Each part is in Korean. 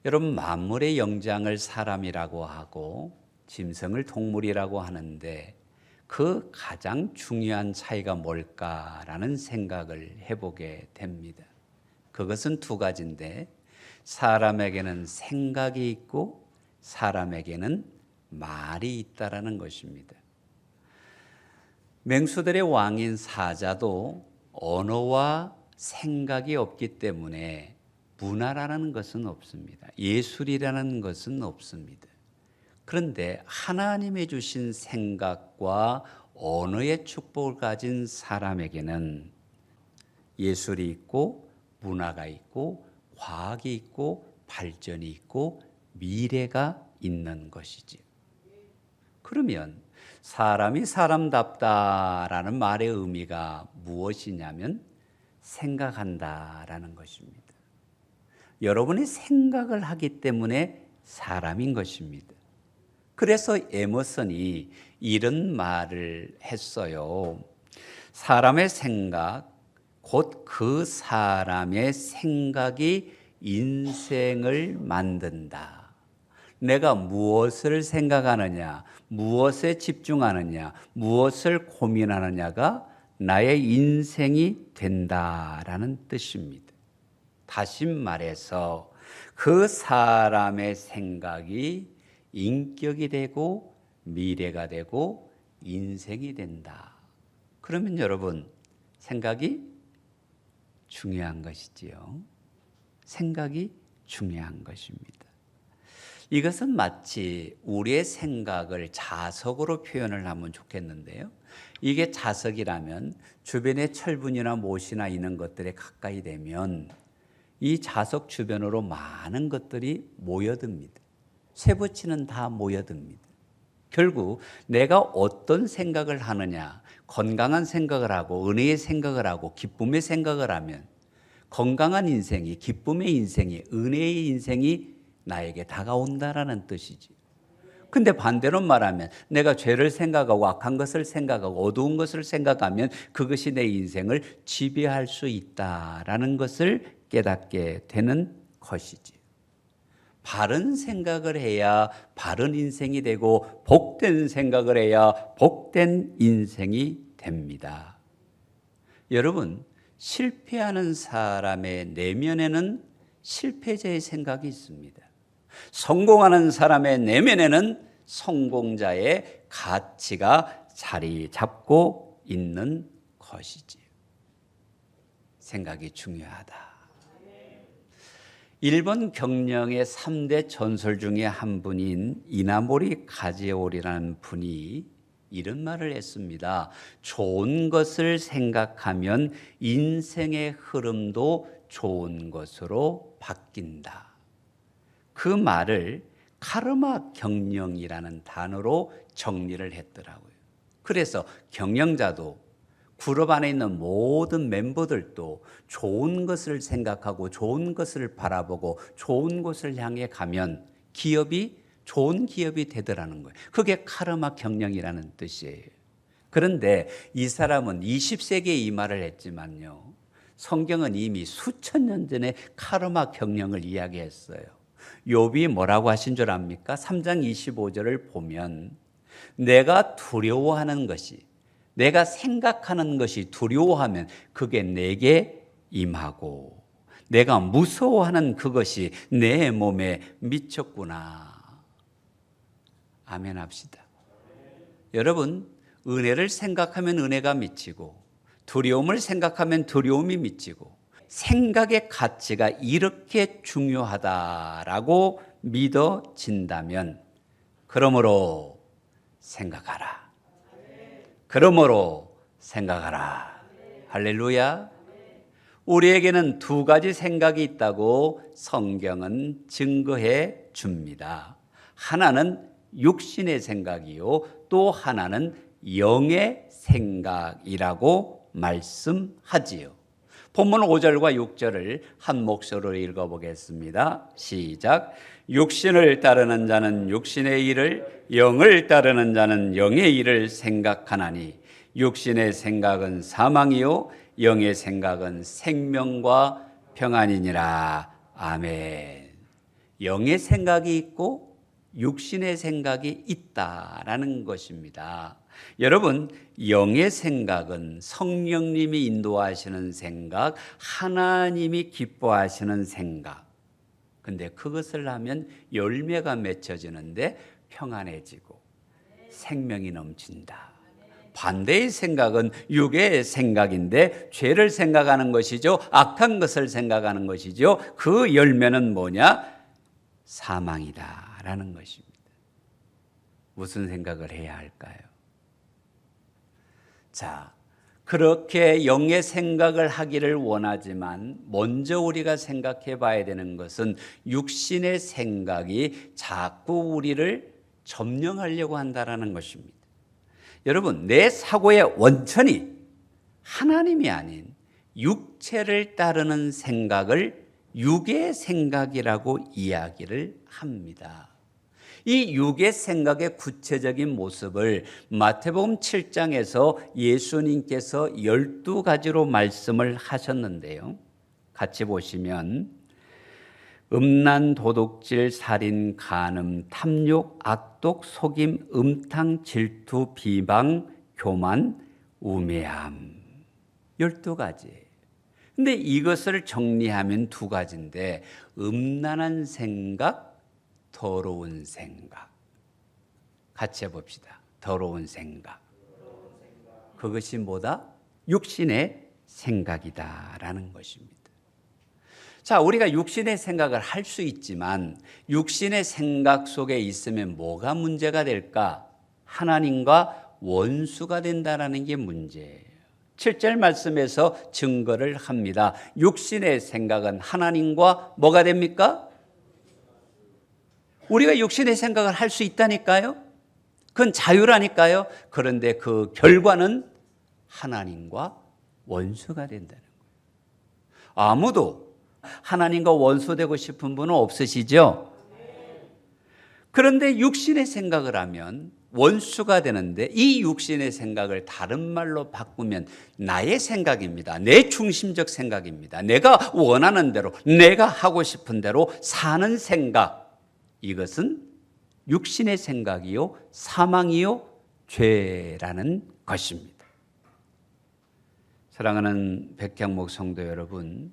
여러분, 만물의 영장을 사람이라고 하고 짐승을 동물이라고 하는데 그 가장 중요한 차이가 뭘까라는 생각을 해보게 됩니다. 그것은 두 가지인데, 사람에게는 생각이 있고 사람에게는 말이 있다라는 것입니다. 맹수들의 왕인 사자도 언어와 생각이 없기 때문에 문화라는 것은 없습니다. 예술이라는 것은 없습니다. 그런데 하나님이 주신 생각과 언어의 축복을 가진 사람에게는 예술이 있고 문화가 있고 과학이 있고 발전이 있고 미래가 있는 것이지. 그러면 사람이 사람답다라는 말의 의미가 무엇이냐면 생각한다라는 것입니다. 여러분이 생각을 하기 때문에 사람인 것입니다. 그래서 에머슨이 이런 말을 했어요. 사람의 생각, 곧 그 사람의 생각이 인생을 만든다. 내가 무엇을 생각하느냐, 무엇에 집중하느냐, 무엇을 고민하느냐가 나의 인생이 된다라는 뜻입니다. 다시 말해서 그 사람의 생각이 인격이 되고 미래가 되고 인생이 된다. 그러면 여러분, 생각이 중요한 것이지요. 생각이 중요한 것입니다. 이것은 마치 우리의 생각을 자석으로 표현을 하면 좋겠는데요. 이게 자석이라면 주변에 철분이나 못이나 이런 것들에 가까이 되면 이 자석 주변으로 많은 것들이 모여듭니다. 쇠붙이는 다 모여듭니다. 결국 내가 어떤 생각을 하느냐, 건강한 생각을 하고 은혜의 생각을 하고 기쁨의 생각을 하면 건강한 인생이, 기쁨의 인생이, 은혜의 인생이 나에게 다가온다라는 뜻이지. 근데 반대로 말하면 내가 죄를 생각하고 악한 것을 생각하고 어두운 것을 생각하면 그것이 내 인생을 지배할 수 있다라는 것을 깨닫게 되는 것이지. 바른 생각을 해야 바른 인생이 되고 복된 생각을 해야 복된 인생이 됩니다. 여러분, 실패하는 사람의 내면에는 실패자의 생각이 있습니다. 성공하는 사람의 내면에는 성공자의 가치가 자리 잡고 있는 것이지. 생각이 중요하다. 일본 경영의 3대 전설 중에 한 분인 이나모리 카즈오리라는 분이 이런 말을 했습니다. 좋은 것을 생각하면 인생의 흐름도 좋은 것으로 바뀐다. 그 말을 카르마 경영이라는 단어로 정리를 했더라고요. 그래서 경영자도 그룹 안에 있는 모든 멤버들도 좋은 것을 생각하고 좋은 것을 바라보고 좋은 것을 향해 가면 기업이 좋은 기업이 되더라는 거예요. 그게 카르마 경영이라는 뜻이에요. 그런데 이 사람은 20세기에 이 말을 했지만요, 성경은 이미 수천 년 전에 카르마 경영을 이야기했어요. 욥이 뭐라고 하신 줄 압니까? 3장 25절을 보면 내가 두려워하는 것이, 내가 생각하는 것이 두려워하면 그게 내게 임하고 내가 무서워하는 그것이 내 몸에 미쳤구나. 아멘 합시다. 여러분, 은혜를 생각하면 은혜가 미치고 두려움을 생각하면 두려움이 미치고 생각의 가치가 이렇게 중요하다라고 믿어진다면 그러므로 생각하라. 그러므로 생각하라. 할렐루야. 우리에게는 두 가지 생각이 있다고 성경은 증거해 줍니다. 하나는 육신의 생각이요, 또 하나는 영의 생각이라고 말씀하지요. 본문 5절과 6절을 한 목소리로 읽어보겠습니다. 시작. 육신을 따르는 자는 육신의 일을, 영을 따르는 자는 영의 일을 생각하나니 육신의 생각은 사망이요 영의 생각은 생명과 평안이니라. 아멘. 영의 생각이 있고 육신의 생각이 있다라는 것입니다. 여러분, 영의 생각은 성령님이 인도하시는 생각, 하나님이 기뻐하시는 생각. 근데 그것을 하면 열매가 맺혀지는데 평안해지고 생명이 넘친다. 반대의 생각은 육의 생각인데 죄를 생각하는 것이죠. 악한 것을 생각하는 것이죠. 그 열매는 뭐냐? 사망이다라는 것입니다. 무슨 생각을 해야 할까요? 자, 그렇게 영의 생각을 하기를 원하지만 먼저 우리가 생각해 봐야 되는 것은 육신의 생각이 자꾸 우리를 점령하려고 한다는 것입니다. 여러분, 내 사고의 원천이 하나님이 아닌 육체를 따르는 생각을 육의 생각이라고 이야기를 합니다. 이 육의 생각의 구체적인 모습을 마태복음 7장에서 예수님께서 12가지로 말씀을 하셨는데요. 같이 보시면 음란, 도둑질, 살인, 간음, 탐욕, 악독, 속임, 음탕, 질투, 비방, 교만, 우매함. 12가지. 근데 이것을 정리하면 2가지인데 음란한 생각, 더러운 생각. 같이 해봅시다. 더러운 생각. 그것이 뭐다? 육신의 생각이다라는 것입니다. 자, 우리가 육신의 생각을 할 수 있지만 육신의 생각 속에 있으면 뭐가 문제가 될까? 하나님과 원수가 된다라는 게 문제예요. 7절 말씀에서 증거를 합니다. 육신의 생각은 하나님과 뭐가 됩니까? 우리가 육신의 생각을 할 수 있다니까요. 그건 자유라니까요. 그런데 그 결과는 하나님과 원수가 된다는 거예요. 아무도 하나님과 원수되고 싶은 분은 없으시죠? 그런데 육신의 생각을 하면 원수가 되는데 이 육신의 생각을 다른 말로 바꾸면 나의 생각입니다. 내 중심적 생각입니다. 내가 원하는 대로, 내가 하고 싶은 대로 사는 생각. 이것은 육신의 생각이요, 사망이요, 죄라는 것입니다. 사랑하는 백향목 성도 여러분,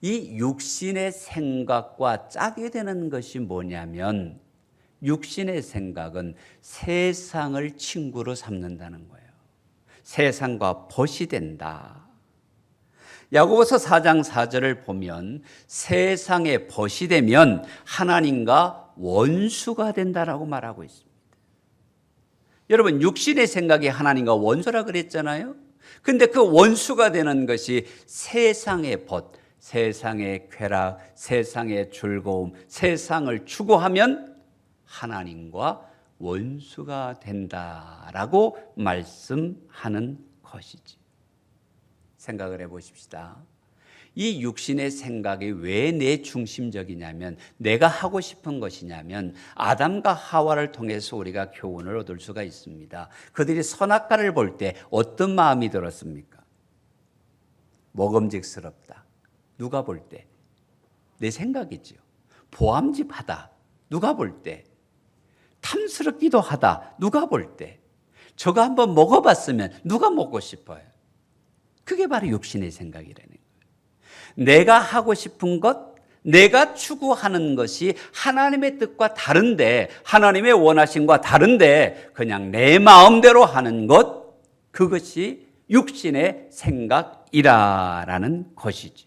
이 육신의 생각과 짜게 되는 것이 뭐냐면 육신의 생각은 세상을 친구로 삼는다는 거예요. 세상과 벗이 된다. 야고보서 4장 4절을 보면 세상에 벗이 되면 하나님과 원수가 된다라고 말하고 있습니다. 여러분, 육신의 생각이 하나님과 원수라 그랬잖아요. 근데 그 원수가 되는 것이 세상의 벗, 세상의 쾌락, 세상의 즐거움, 세상을 추구하면 하나님과 원수가 된다라고 말씀하는 것이지. 생각을 해보십시다. 이 육신의 생각이 왜 내 중심적이냐면, 내가 하고 싶은 것이냐면 아담과 하와를 통해서 우리가 교훈을 얻을 수가 있습니다. 그들이 선악과를 볼 때 어떤 마음이 들었습니까? 먹음직스럽다. 누가 볼 때? 내 생각이지요. 보암직하다. 누가 볼 때? 탐스럽기도 하다. 누가 볼 때? 저거 한번 먹어봤으면 누가 먹고 싶어요? 그게 바로 육신의 생각이라는 거예요. 내가 하고 싶은 것, 내가 추구하는 것이 하나님의 뜻과 다른데, 하나님의 원하심과 다른데 그냥 내 마음대로 하는 것, 그것이 육신의 생각이라는 것이지.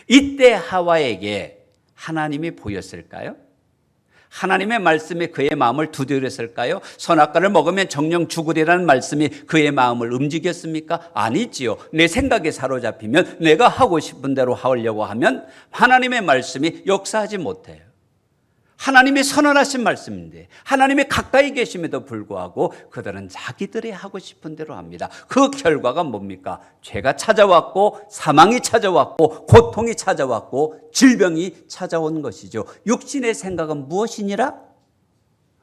이때 하와에게 하나님이 보였을까요? 하나님의 말씀이 그의 마음을 두드렸을까요? 선악과를 먹으면 정령 죽으리라는 말씀이 그의 마음을 움직였습니까? 아니지요. 내 생각에 사로잡히면 내가 하고 싶은 대로 하려고 하면 하나님의 말씀이 역사하지 못해요. 하나님이 선언하신 말씀인데, 하나님이 가까이 계심에도 불구하고 그들은 자기들이 하고 싶은 대로 합니다. 그 결과가 뭡니까? 죄가 찾아왔고, 사망이 찾아왔고, 고통이 찾아왔고, 질병이 찾아온 것이죠. 육신의 생각은 무엇이니라?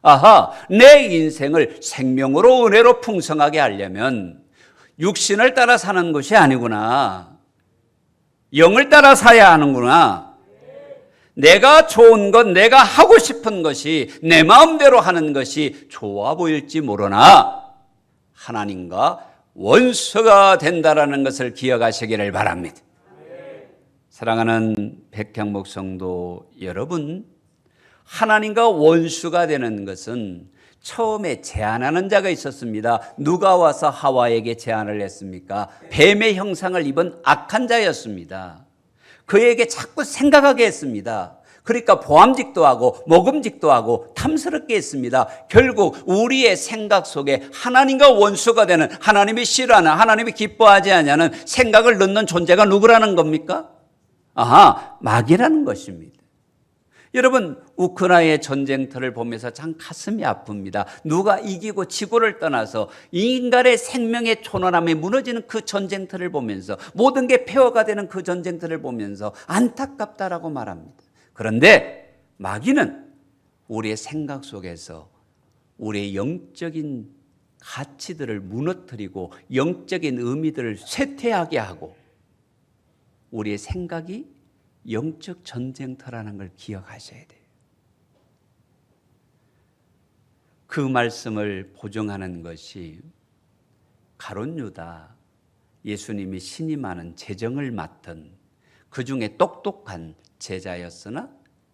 아하, 내 인생을 생명으로 은혜로 풍성하게 하려면 육신을 따라 사는 것이 아니구나. 영을 따라 사야 하는구나. 내가 좋은 것, 내가 하고 싶은 것이 내 마음대로 하는 것이 좋아 보일지 모르나 하나님과 원수가 된다라는 것을 기억하시기를 바랍니다. 사랑하는 백향목 성도 여러분, 하나님과 원수가 되는 것은 처음에 제안하는 자가 있었습니다. 누가 와서 하와에게 제안을 했습니까? 뱀의 형상을 입은 악한 자였습니다. 그에게 자꾸 생각하게 했습니다. 그러니까 보암직도 하고 먹음직도 하고 탐스럽게 했습니다. 결국 우리의 생각 속에 하나님과 원수가 되는, 하나님이 싫어하는, 하나님이 기뻐하지 않냐는 생각을 넣는 존재가 누구라는 겁니까? 마귀라는 것입니다. 여러분, 우크라이나의 전쟁터를 보면서 참 가슴이 아픕니다. 누가 이기고 지구를 떠나서 인간의 생명의 존엄함이 무너지는 그 전쟁터를 보면서, 모든 게 폐허가 되는 그 전쟁터를 보면서 안타깝다라고 말합니다. 그런데 마귀는 우리의 생각 속에서 우리의 영적인 가치들을 무너뜨리고 영적인 의미들을 쇠퇴하게 하고, 우리의 생각이 영적 전쟁터라는 걸 기억하셔야 돼요. 그 말씀을 보증하는 것이 가룟 유다, 예수님이 신임하는 재정을 맡은 그 중에 똑똑한 제자였으나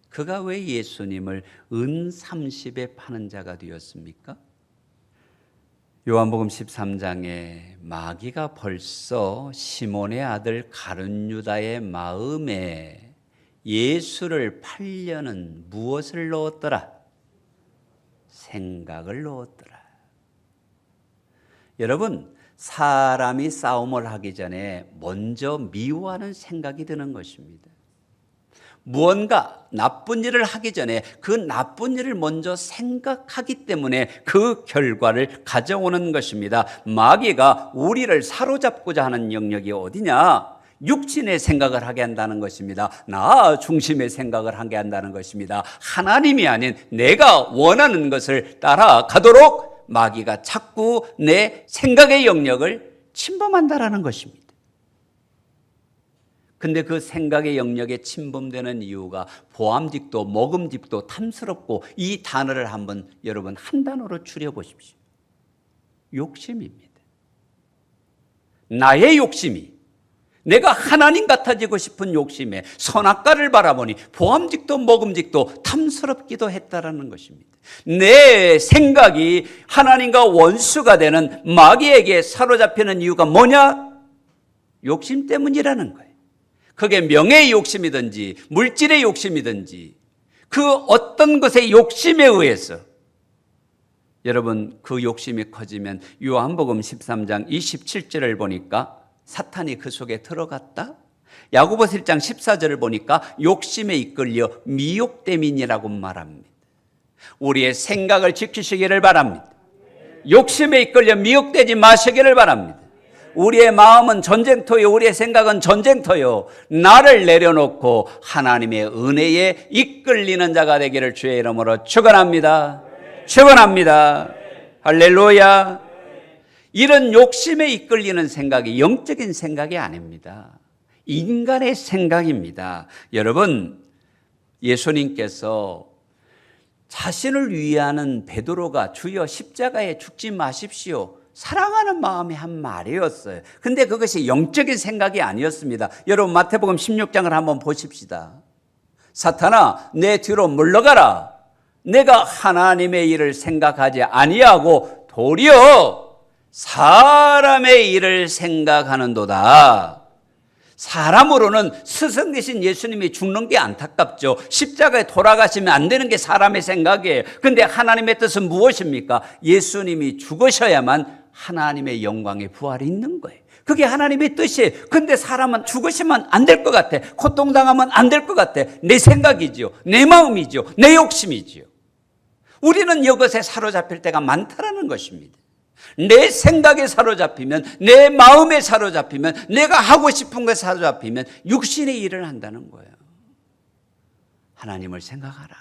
그가 왜 예수님을 은 30에 파는 자가 되었습니까? 요한복음 13장에 마귀가 벌써 시몬의 아들 가룟 유다의 마음에 예수를 팔려는 무엇을 넣었더라? 생각을 넣었더라. 여러분, 사람이 싸움을 하기 전에 먼저 미워하는 생각이 드는 것입니다. 무언가 나쁜 일을 하기 전에 그 나쁜 일을 먼저 생각하기 때문에 그 결과를 가져오는 것입니다. 마귀가 우리를 사로잡고자 하는 영역이 어디냐? 육신의 생각을 하게 한다는 것입니다. 나 중심의 생각을 하게 한다는 것입니다. 하나님이 아닌 내가 원하는 것을 따라가도록 마귀가 자꾸 내 생각의 영역을 침범한다는 것입니다. 근데 그 생각의 영역에 침범되는 이유가 보암직도 먹음직도 탐스럽고, 이 단어를 한번 여러분 한 단어로 줄여보십시오. 욕심입니다. 나의 욕심이, 내가 하나님 같아지고 싶은 욕심에 선악과를 바라보니 보암직도 먹음직도 탐스럽기도 했다라는 것입니다. 내 생각이 하나님과 원수가 되는 마귀에게 사로잡히는 이유가 뭐냐? 욕심 때문이라는 거예요. 그게 명예의 욕심이든지 물질의 욕심이든지 그 어떤 것의 욕심에 의해서, 여러분, 그 욕심이 커지면 요한복음 13장 27절을 보니까 사탄이 그 속에 들어갔다. 야고보서 1장 14절을 보니까 욕심에 이끌려 미혹됨이니라고 말합니다. 우리의 생각을 지키시기를 바랍니다. 욕심에 이끌려 미혹되지 마시기를 바랍니다. 우리의 마음은 전쟁터요, 우리의 생각은 전쟁터요. 나를 내려놓고 하나님의 은혜에 이끌리는 자가 되기를 주의 이름으로 축원합니다. 축원합니다. 할렐루야. 이런 욕심에 이끌리는 생각이 영적인 생각이 아닙니다. 인간의 생각입니다. 여러분, 예수님께서 자신을 위하는 베드로가 주여 십자가에 죽지 마십시오, 사랑하는 마음의 한 말이었어요. 근데 그것이 영적인 생각이 아니었습니다. 여러분, 마태복음 16장을 한번 보십시다. 사탄아, 내 뒤로 물러가라. 내가 하나님의 일을 생각하지 아니하고 도리어 사람의 일을 생각하는도다. 사람으로는 스승 되신 예수님이 죽는 게 안타깝죠. 십자가에 돌아가시면 안 되는 게 사람의 생각이에요. 그런데 하나님의 뜻은 무엇입니까? 예수님이 죽으셔야만 하나님의 영광의 부활이 있는 거예요. 그게 하나님의 뜻이에요. 그런데 사람은 죽으시면 안 될 것 같아, 고통당하면 안 될 것 같아. 내 생각이지요, 내 마음이지요, 내 욕심이지요. 우리는 이것에 사로잡힐 때가 많다라는 것입니다. 내 생각에 사로잡히면, 내 마음에 사로잡히면, 내가 하고 싶은 것에 사로잡히면 육신의 일을 한다는 거예요. 하나님을 생각하라.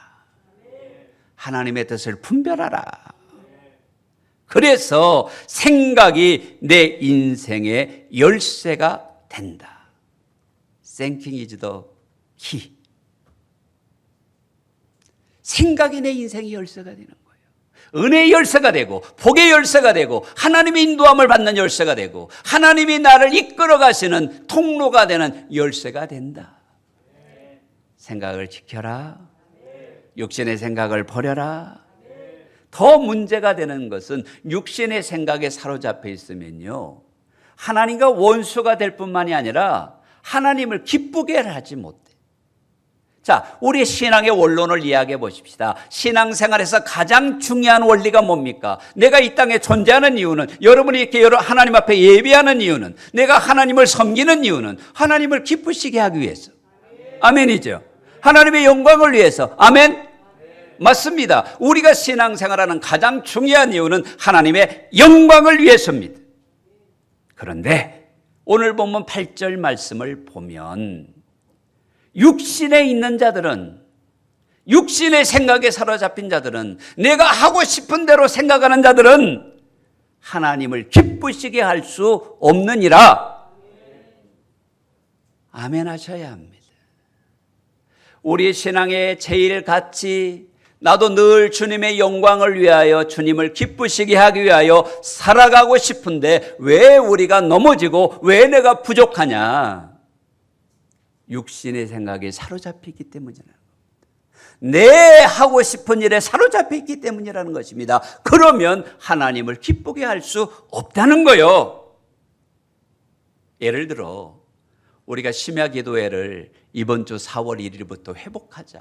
하나님의 뜻을 분별하라. 그래서 생각이 내 인생의 열쇠가 된다. Thinking is the key. 생각이 내 인생의 열쇠가 되는 거예요. 은혜의 열쇠가 되고 복의 열쇠가 되고 하나님의 인도함을 받는 열쇠가 되고 하나님이 나를 이끌어 가시는 통로가 되는 열쇠가 된다. 생각을 지켜라. 육신의 생각을 버려라. 더 문제가 되는 것은 육신의 생각에 사로잡혀 있으면요, 하나님과 원수가 될 뿐만이 아니라 하나님을 기쁘게 하지 못해. 자, 우리 신앙의 원론을 이야기해 보십시다. 신앙생활에서 가장 중요한 원리가 뭡니까? 내가 이 땅에 존재하는 이유는, 여러분이 이렇게 하나님 앞에 예배하는 이유는, 내가 하나님을 섬기는 이유는 하나님을 기쁘시게 하기 위해서. 아멘이죠. 하나님의 영광을 위해서. 아멘. 맞습니다. 우리가 신앙생활하는 가장 중요한 이유는 하나님의 영광을 위해서입니다. 그런데 오늘 본문 8절 말씀을 보면 육신에 있는 자들은, 육신의 생각에 사로잡힌 자들은, 내가 하고 싶은 대로 생각하는 자들은 하나님을 기쁘시게 할 수 없느니라. 아멘 하셔야 합니다. 우리 신앙의 제일 가치, 나도 늘 주님의 영광을 위하여 주님을 기쁘시게 하기 위하여 살아가고 싶은데 왜 우리가 넘어지고 왜 내가 부족하냐? 육신의 생각에 사로잡히기 때문이라는 겁니다. 내 하고 싶은 일에 사로잡혀 있기 때문이라는 것입니다. 그러면 하나님을 기쁘게 할 수 없다는 거예요. 예를 들어 우리가 심야 기도회를 이번 주 4월 1일부터 회복하자.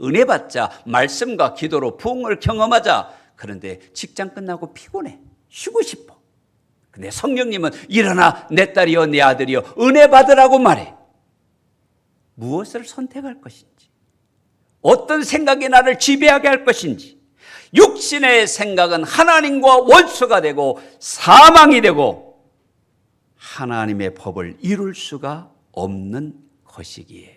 은혜 받자. 말씀과 기도로 부흥을 경험하자. 그런데 직장 끝나고 피곤해. 쉬고 싶어. 근데 성령님은 일어나 내 딸이여 내 아들이여 은혜 받으라고 말해. 무엇을 선택할 것인지, 어떤 생각이 나를 지배하게 할 것인지. 육신의 생각은 하나님과 원수가 되고 사망이 되고 하나님의 법을 이룰 수가 없는 것이기에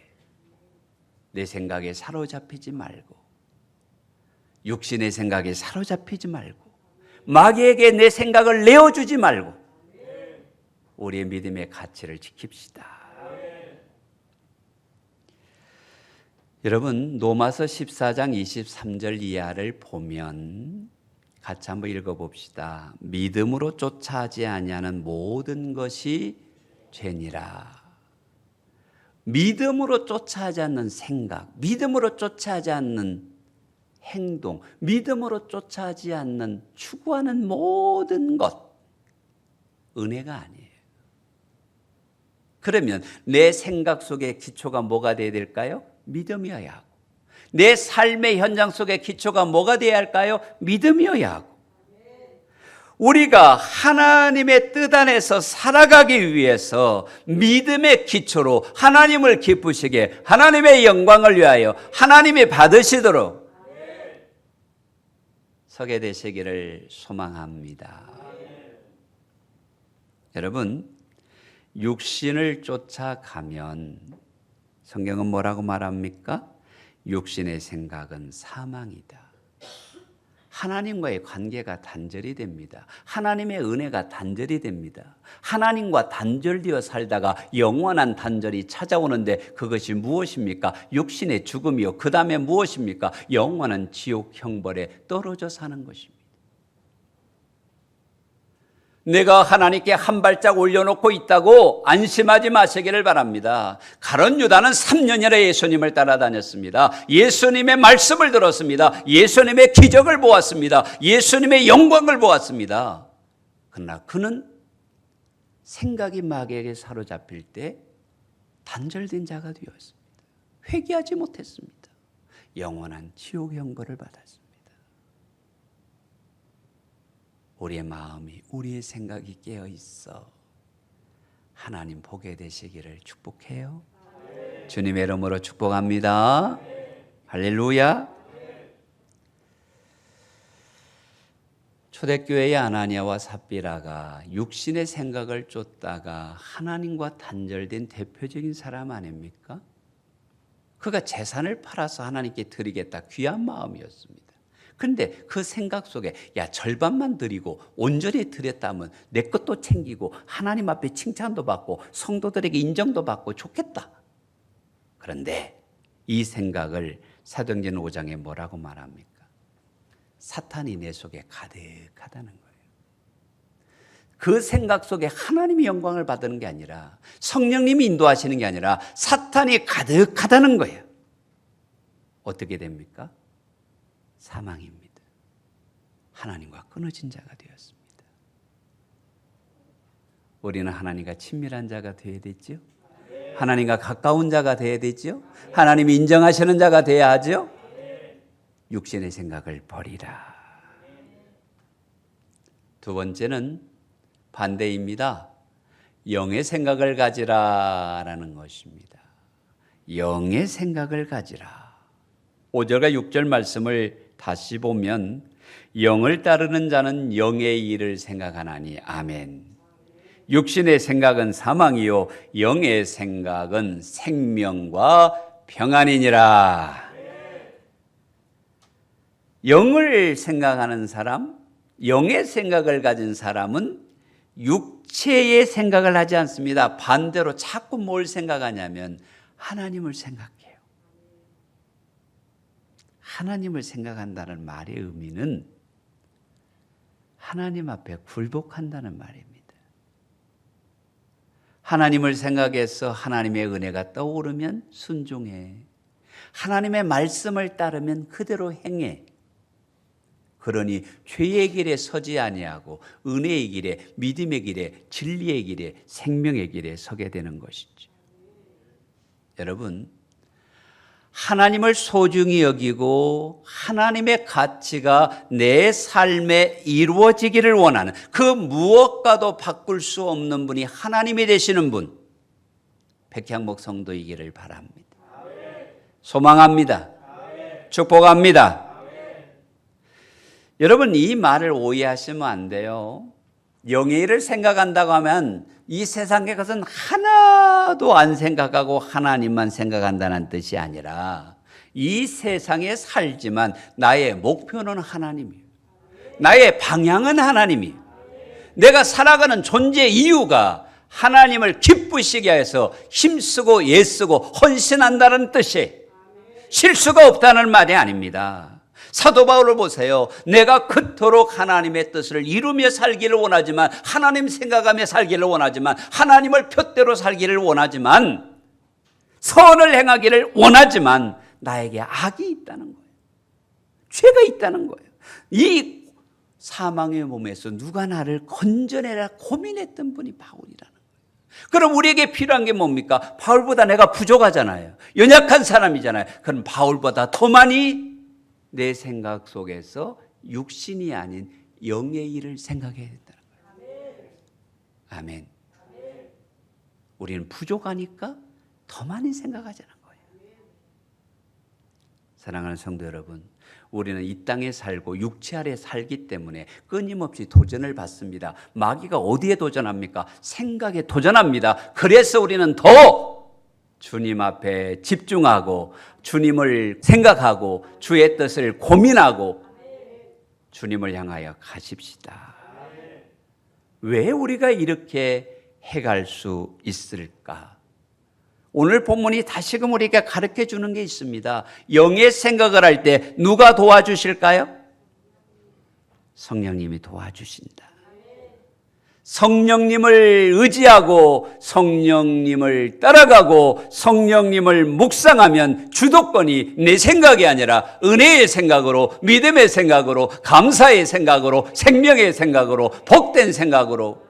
내 생각에 사로잡히지 말고, 육신의 생각에 사로잡히지 말고, 마귀에게 내 생각을 내어주지 말고 우리의 믿음의 가치를 지킵시다. 여러분, 로마서 14장 23절 이하를 보면 같이 한번 읽어봅시다. 믿음으로 쫓아하지 아니하는 모든 것이 죄니라. 믿음으로 쫓아하지 않는 생각, 믿음으로 쫓아하지 않는 행동, 믿음으로 쫓아하지 않는 추구하는 모든 것, 은혜가 아니에요. 그러면 내 생각 속의 기초가 뭐가 되어야 될까요? 믿음이어야 하고, 내 삶의 현장 속의 기초가 뭐가 되어야 할까요? 믿음이어야 하고, 우리가 하나님의 뜻 안에서 살아가기 위해서 믿음의 기초로 하나님을 기쁘시게, 하나님의 영광을 위하여 하나님이 받으시도록 서게 되시기를 소망합니다. 여러분, 육신을 쫓아가면 성경은 뭐라고 말합니까? 육신의 생각은 사망이다. 하나님과의 관계가 단절이 됩니다. 하나님의 은혜가 단절이 됩니다. 하나님과 단절되어 살다가 영원한 단절이 찾아오는데 그것이 무엇입니까? 육신의 죽음이요. 그 다음에 무엇입니까? 영원한 지옥 형벌에 떨어져 사는 것입니다. 내가 하나님께 한 발짝 올려놓고 있다고 안심하지 마시기를 바랍니다. 가룟 유다는 3년이나 예수님을 따라다녔습니다. 예수님의 말씀을 들었습니다. 예수님의 기적을 보았습니다. 예수님의 영광을 보았습니다. 그러나 그는 생각이 마귀에게 사로잡힐 때 단절된 자가 되었습니다. 회개하지 못했습니다. 영원한 지옥 형벌을 받았습니다. 우리의 마음이, 우리의 생각이 깨어 있어 하나님 보게 되시기를 축복해요. 주님의 이름으로 축복합니다. 할렐루야. 초대교회의 아나니아와 삽비라가 육신의 생각을 쫓다가 하나님과 단절된 대표적인 사람 아닙니까? 그가 재산을 팔아서 하나님께 드리겠다, 귀한 마음이었습니다. 그런데 그 생각 속에 야, 절반만 드리고 온전히 드렸다면 내 것도 챙기고 하나님 앞에 칭찬도 받고 성도들에게 인정도 받고 좋겠다. 그런데 이 생각을 사도행전 5장에 뭐라고 말합니까? 사탄이 내 속에 가득하다는 거예요. 그 생각 속에 하나님이 영광을 받는 게 아니라 성령님이 인도하시는 게 아니라 사탄이 가득하다는 거예요. 어떻게 됩니까? 사망입니다. 하나님과 끊어진 자가 되었습니다. 우리는 하나님과 친밀한 자가 되어야 되죠. 하나님과 가까운 자가 되어야 되죠. 하나님이 인정하시는 자가 되어야 하죠. 육신의 생각을 버리라. 두 번째는 반대입니다. 영의 생각을 가지라라는 것입니다. 영의 생각을 가지라. 5절과 6절 말씀을 다시 보면 영을 따르는 자는 영의 일을 생각하나니 아멘. 육신의 생각은 사망이요 영의 생각은 생명과 평안이니라. 영을 생각하는 사람, 영의 생각을 가진 사람은 육체의 생각을 하지 않습니다. 반대로 자꾸 뭘 생각하냐면 하나님을 생각해요. 하나님을 생각한다는 말의 의미는 하나님 앞에 굴복한다는 말입니다. 하나님을 생각해서 하나님의 은혜가 떠오르면 순종해. 하나님의 말씀을 따르면 그대로 행해. 그러니 죄의 길에 서지 아니하고 은혜의 길에, 믿음의 길에, 진리의 길에, 생명의 길에 서게 되는 것이죠. 여러분, 하나님을 소중히 여기고 하나님의 가치가 내 삶에 이루어지기를 원하는 그 무엇과도 바꿀 수 없는 분이 하나님이 되시는 분, 백향목 성도이기를 바랍니다. 소망합니다. 축복합니다. 여러분, 이 말을 오해하시면 안 돼요. 영의 일을 생각한다고 하면 이 세상의 것은 하나도 안 생각하고 하나님만 생각한다는 뜻이 아니라 이 세상에 살지만 나의 목표는 하나님이에요. 나의 방향은 하나님이에요. 내가 살아가는 존재 이유가 하나님을 기쁘시게 해서 힘쓰고 애쓰고 헌신한다는 뜻이에요. 실수가 없다는 말이 아닙니다. 사도 바울을 보세요. 내가 그토록 하나님의 뜻을 이루며 살기를 원하지만, 하나님 생각하며 살기를 원하지만, 하나님을 표대로 살기를 원하지만, 선을 행하기를 원하지만 나에게 악이 있다는 거예요. 죄가 있다는 거예요. 이 사망의 몸에서 누가 나를 건져내라 고민했던 분이 바울이라는 거예요. 그럼 우리에게 필요한 게 뭡니까? 바울보다 내가 부족하잖아요. 연약한 사람이잖아요. 그럼 바울보다 더 많이 내 생각 속에서 육신이 아닌 영의 일을 생각해야 된다는 거예요. 아멘. 우리는 부족하니까 더 많이 생각하자는 거예요. 사랑하는 성도 여러분, 우리는 이 땅에 살고 육체 아래 살기 때문에 끊임없이 도전을 받습니다. 마귀가 어디에 도전합니까? 생각에 도전합니다. 그래서 우리는 더 주님 앞에 집중하고 주님을 생각하고 주의 뜻을 고민하고 주님을 향하여 가십시다. 왜 우리가 이렇게 해갈 수 있을까? 오늘 본문이 다시금 우리에게 가르쳐 주는 게 있습니다. 영의 생각을 할 때 누가 도와주실까요? 성령님이 도와주신다. 성령님을 의지하고 성령님을 따라가고 성령님을 묵상하면 주도권이 내 생각이 아니라 은혜의 생각으로, 믿음의 생각으로, 감사의 생각으로, 생명의 생각으로, 복된 생각으로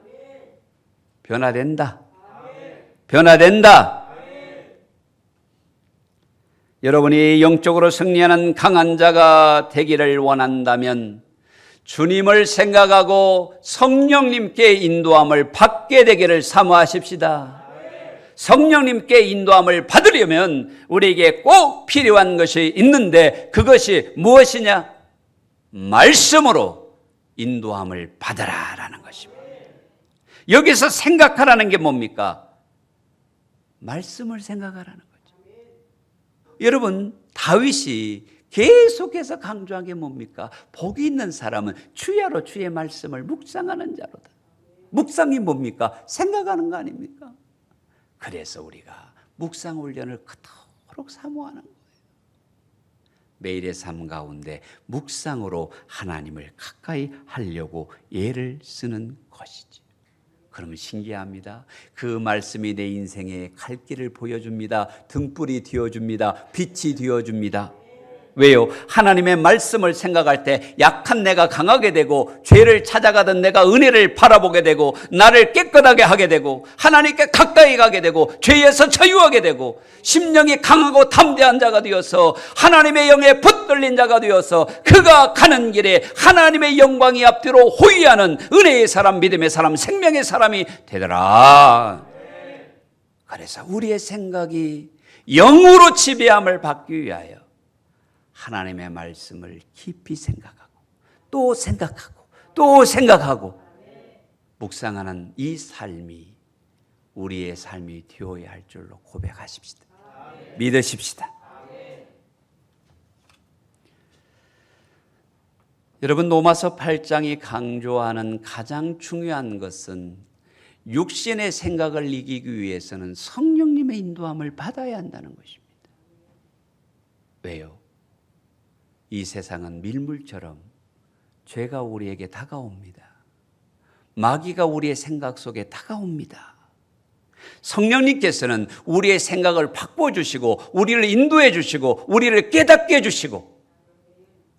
변화된다. 변화된다. 여러분이 영적으로 승리하는 강한 자가 되기를 원한다면 주님을 생각하고 성령님께 인도함을 받게 되기를 사모하십시다. 성령님께 인도함을 받으려면 우리에게 꼭 필요한 것이 있는데 그것이 무엇이냐? 말씀으로 인도함을 받으라라는 것입니다. 여기서 생각하라는 게 뭡니까? 말씀을 생각하라는 거죠. 여러분, 다윗이 계속해서 강조한 게 뭡니까? 복이 있는 사람은 주야로 주의 말씀을 묵상하는 자로다. 묵상이 뭡니까? 생각하는 거 아닙니까? 그래서 우리가 묵상 훈련을 그토록 사모하는 거예요. 매일의 삶 가운데 묵상으로 하나님을 가까이 하려고 애를 쓰는 것이지. 그러면 신기합니다. 그 말씀이 내 인생의 갈 길을 보여줍니다. 등불이 되어줍니다. 빛이 되어줍니다. 왜요? 하나님의 말씀을 생각할 때 약한 내가 강하게 되고, 죄를 찾아가던 내가 은혜를 바라보게 되고, 나를 깨끗하게 하게 되고, 하나님께 가까이 가게 되고, 죄에서 자유하게 되고, 심령이 강하고 담대한 자가 되어서 하나님의 영에 붙들린 자가 되어서 그가 가는 길에 하나님의 영광이 앞뒤로 호위하는 은혜의 사람, 믿음의 사람, 생명의 사람이 되더라. 그래서 우리의 생각이 영으로 지배함을 받기 위하여 하나님의 말씀을 깊이 생각하고 또 생각하고 또 생각하고 묵상하는 이 삶이 우리의 삶이 되어야 할 줄로 고백하십시다. 믿으십시다. 여러분, 로마서 8장이 강조하는 가장 중요한 것은 육신의 생각을 이기기 위해서는 성령님의 인도함을 받아야 한다는 것입니다. 왜요? 이 세상은 밀물처럼 죄가 우리에게 다가옵니다. 마귀가 우리의 생각 속에 다가옵니다. 성령님께서는 우리의 생각을 바꿔 주시고 우리를 인도해 주시고 우리를 깨닫게 해 주시고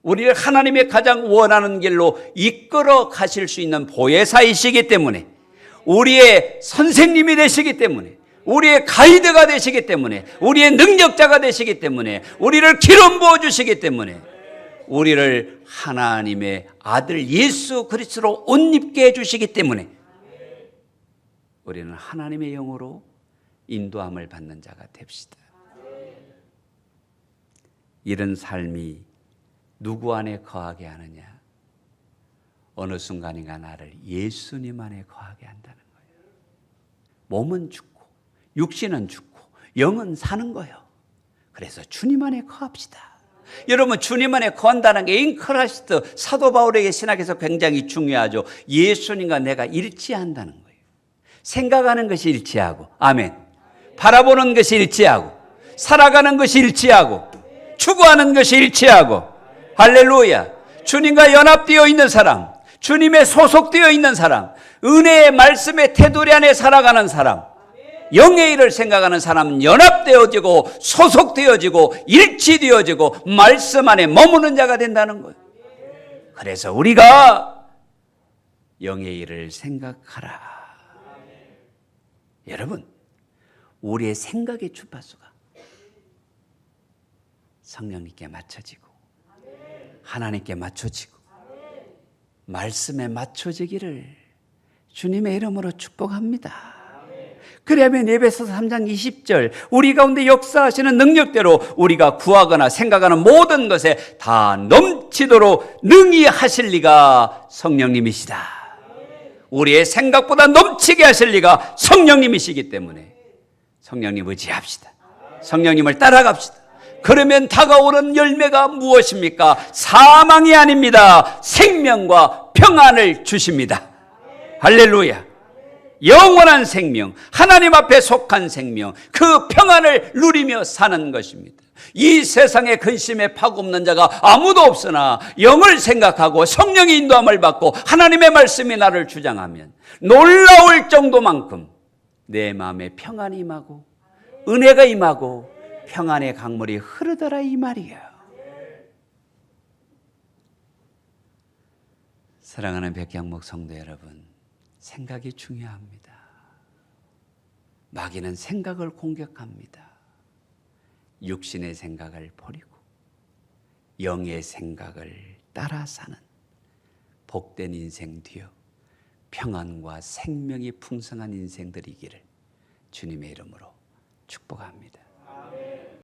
우리를 하나님의 가장 원하는 길로 이끌어 가실 수 있는 보혜사이시기 때문에, 우리의 선생님이 되시기 때문에, 우리의 가이드가 되시기 때문에, 우리의 능력자가 되시기 때문에, 우리를 기름 부어 주시기 때문에, 우리를 하나님의 아들 예수 그리스도로 옷 입게 해주시기 때문에 우리는 하나님의 영으로 인도함을 받는 자가 됩시다. 이런 삶이 누구 안에 거하게 하느냐? 어느 순간인가 나를 예수님 안에 거하게 한다는 거예요. 몸은 죽고 육신은 죽고 영은 사는 거예요. 그래서 주님 안에 거합시다. 여러분, 주님 안에 거한다는 게 인크라시트, 사도 바울에게 신학에서 굉장히 중요하죠. 예수님과 내가 일치한다는 거예요. 생각하는 것이 일치하고, 아멘. 바라보는 것이 일치하고, 살아가는 것이 일치하고, 추구하는 것이 일치하고, 할렐루야. 주님과 연합되어 있는 사람, 주님에 소속되어 있는 사람, 은혜의 말씀의 테두리 안에 살아가는 사람, 영의 일을 생각하는 사람은 연합되어지고 소속되어지고 일치되어지고 말씀 안에 머무는 자가 된다는 거예요. 그래서 우리가 영의 일을 생각하라. 여러분, 우리의 생각의 주파수가 성령님께 맞춰지고 하나님께 맞춰지고 말씀에 맞춰지기를 주님의 이름으로 축복합니다. 그러면 에베소서 3장 20절, 우리 가운데 역사하시는 능력대로 우리가 구하거나 생각하는 모든 것에 다 넘치도록 능히 하실 리가 성령님이시다. 우리의 생각보다 넘치게 하실 리가 성령님이시기 때문에 성령님 의지합시다. 성령님을 따라갑시다. 그러면 다가오는 열매가 무엇입니까? 사망이 아닙니다. 생명과 평안을 주십니다. 할렐루야. 영원한 생명, 하나님 앞에 속한 생명, 그 평안을 누리며 사는 것입니다. 이 세상에 근심에 파고없는 자가 아무도 없으나 영을 생각하고 성령의 인도함을 받고 하나님의 말씀이 나를 주장하면 놀라울 정도만큼 내 마음에 평안이 임하고 은혜가 임하고 평안의 강물이 흐르더라, 이 말이에요. 사랑하는 백향목 성도 여러분, 생각이 중요합니다. 마귀는 생각을 공격합니다. 육신의 생각을 버리고 영의 생각을 따라 사는 복된 인생 되어 평안과 생명이 풍성한 인생들이기를 주님의 이름으로 축복합니다.